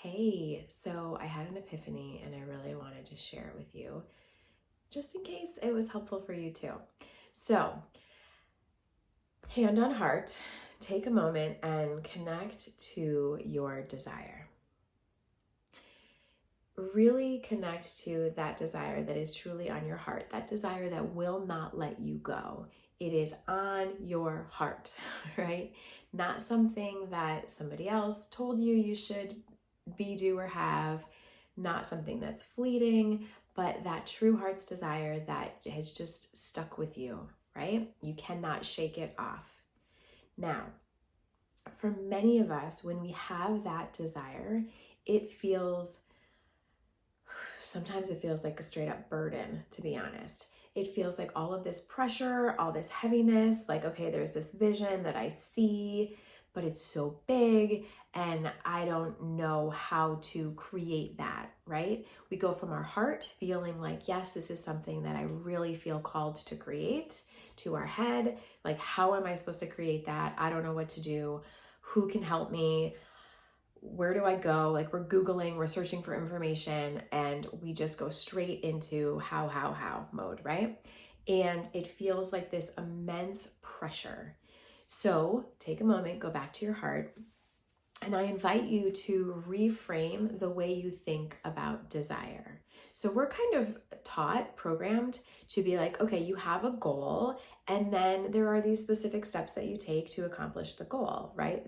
Hey, so I had an epiphany and I really wanted to share it with you, just in case it was helpful for you too. So, hand on heart, take a moment and connect to your desire. Really connect to that desire that is truly on your heart, that desire that will not let you go. It is on your heart, right? Not something that somebody else told you you should be, do, or have, not something that's fleeting, but that true heart's desire that has just stuck with you, right? You cannot shake it off. Now, for many of us, when we have that desire, sometimes it feels like a straight up burden, to be honest. It feels like all of this pressure, all this heaviness, like, okay, there's this vision that I see, but it's so big and I don't know how to create that, right? We go from our heart feeling like, yes, this is something that I really feel called to create, to our head, like, how am I supposed to create that? I don't know what to do. Who can help me? Where do I go? Like, we're Googling, we're searching for information, and we just go straight into how mode, right? And it feels like this immense pressure. So take a moment, go back to your heart, and I invite you to reframe the way you think about desire. So we're kind of taught, programmed to be like, okay, you have a goal, and then there are these specific steps that you take to accomplish the goal, right?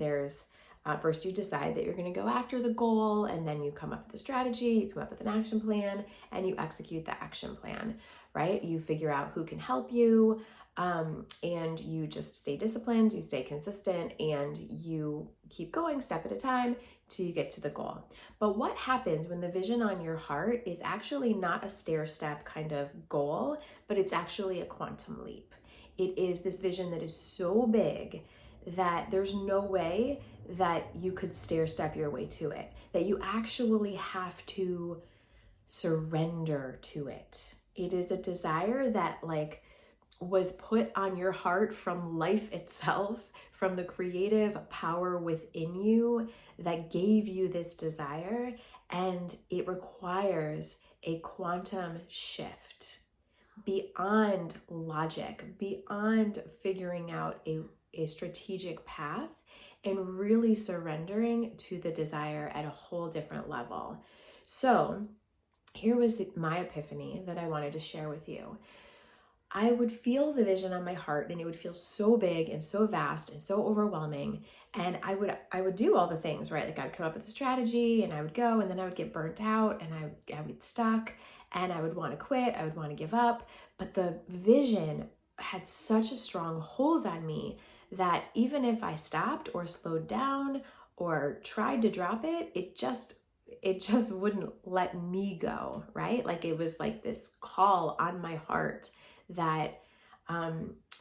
First you decide that you're going to go after the goal, and then you come up with a strategy, you come up with an action plan, and you execute the action plan, right? You figure out who can help you, and you just stay disciplined, you stay consistent, and you keep going step at a time till you get to the goal. But what happens when the vision on your heart is actually not a stair step kind of goal, but it's actually a quantum leap? It is this vision that is so big that there's no way that you could stair step your way to it, that you actually have to surrender to it. It is a desire that was put on your heart from life itself, from the creative power within you that gave you this desire, and it requires a quantum shift beyond logic, beyond figuring out a strategic path, and really surrendering to the desire at a whole different level. So here was my epiphany that I wanted to share with you. I would feel the vision on my heart, and it would feel so big and so vast and so overwhelming. And I would do all the things, right? Like, I'd come up with a strategy and I would go, and then I would get burnt out and I would get stuck, and I would want to quit. I would want to give up. But the vision had such a strong hold on me that even if I stopped or slowed down or tried to drop it, it just wouldn't let me go, right? Like, it was like this call on my heart that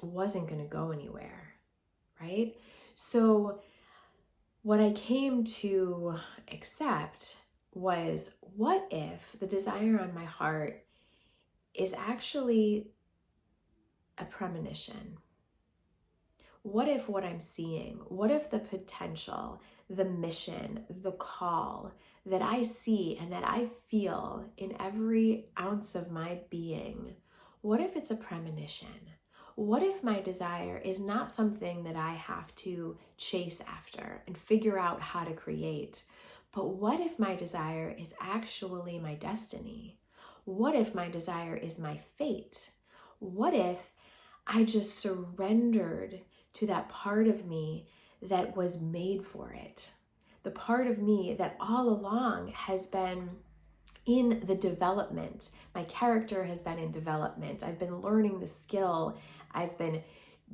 wasn't going to go anywhere, right? So what I came to accept was, what if the desire on my heart is actually a premonition? What if what I'm seeing, what if the potential, the mission, the call that I see and that I feel in every ounce of my being, what if it's a premonition? What if my desire is not something that I have to chase after and figure out how to create? But what if my desire is actually my destiny? What if my desire is my fate? What if I just surrendered to that part of me that was made for it? The part of me that all along has been in the development. My character has been in development. I've been learning the skill. I've been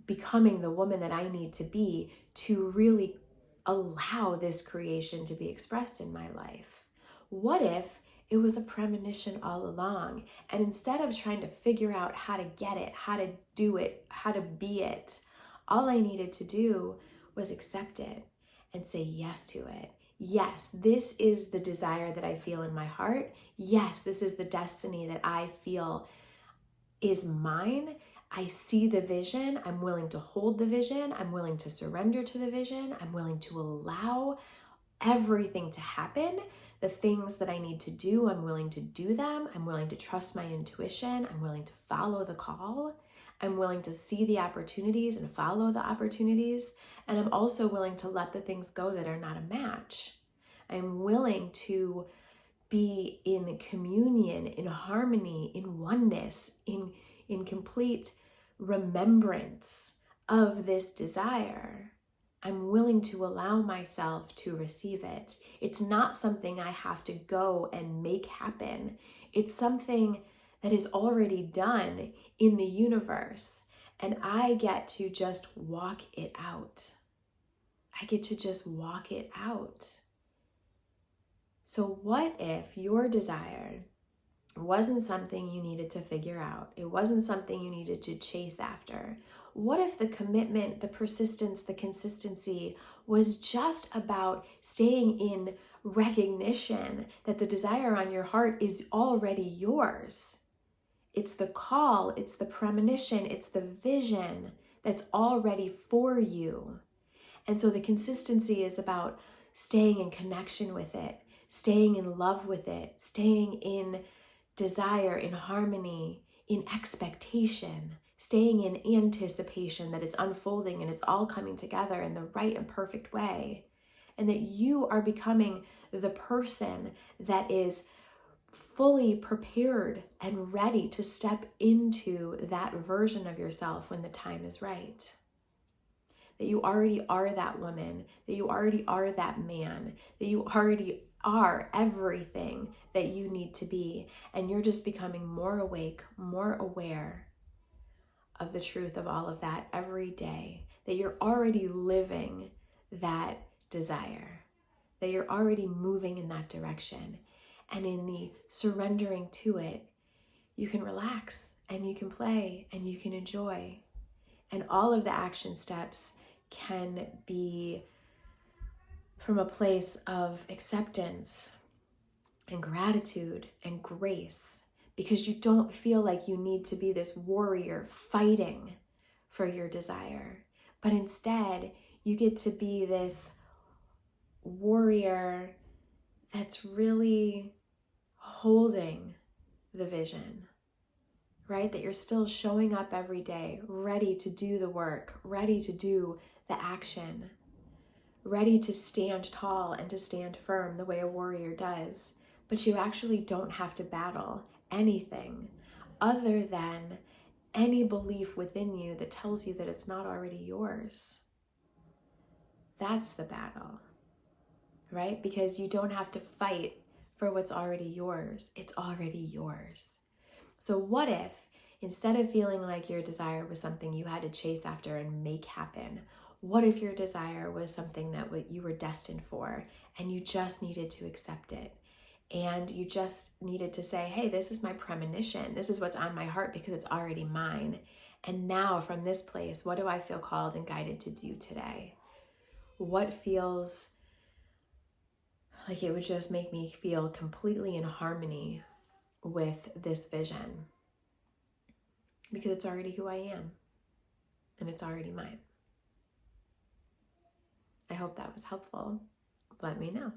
becoming the woman that I need to be to really allow this creation to be expressed in my life. What if it was a premonition all along, and instead of trying to figure out how to get it, how to do it, how to be it, all I needed to do was accept it and say yes to it. Yes, this is the desire that I feel in my heart. Yes, this is the destiny that I feel is mine. I see the vision. I'm willing to hold the vision. I'm willing to surrender to the vision. I'm willing to allow everything to happen. The things that I need to do, I'm willing to do them. I'm willing to trust my intuition. I'm willing to follow the call. I'm willing to see the opportunities and follow the opportunities. And I'm also willing to let the things go that are not a match. I'm willing to be in communion, in harmony, in oneness, in complete remembrance of this desire. I'm willing to allow myself to receive it. It's not something I have to go and make happen. It's something that is already done in the universe, and I get to just walk it out. I get to just walk it out. So what if your desire wasn't something you needed to figure out? It wasn't something you needed to chase after. What if the commitment, the persistence, the consistency was just about staying in recognition that the desire on your heart is already yours? It's the call, it's the premonition, it's the vision that's already for you. And so the consistency is about staying in connection with it, staying in love with it, staying in desire, in harmony, in expectation, staying in anticipation that it's unfolding and it's all coming together in the right and perfect way. And that you are becoming the person that is fully prepared and ready to step into that version of yourself when the time is right. That you already are that woman, that you already are that man, that you already are everything that you need to be. And you're just becoming more awake, more aware of the truth of all of that every day. That you're already living that desire, that you're already moving in that direction. And in the surrendering to it, you can relax and you can play and you can enjoy. And all of the action steps can be from a place of acceptance and gratitude and grace, because you don't feel like you need to be this warrior fighting for your desire, but instead you get to be this warrior that's really holding the vision, right? That you're still showing up every day, ready to do the work, ready to do the action, ready to stand tall and to stand firm the way a warrior does. But you actually don't have to battle anything other than any belief within you that tells you that it's not already yours. That's the battle, right? Because you don't have to fight for what's already yours. It's already yours. So what if, instead of feeling like your desire was something you had to chase after and make happen, what if your desire was something that you were destined for and you just needed to accept it? And you just needed to say, hey, this is my premonition. This is what's on my heart because it's already mine. And now from this place, what do I feel called and guided to do today? What feels like it would just make me feel completely in harmony with this vision? Because it's already who I am and it's already mine. I hope that was helpful. Let me know.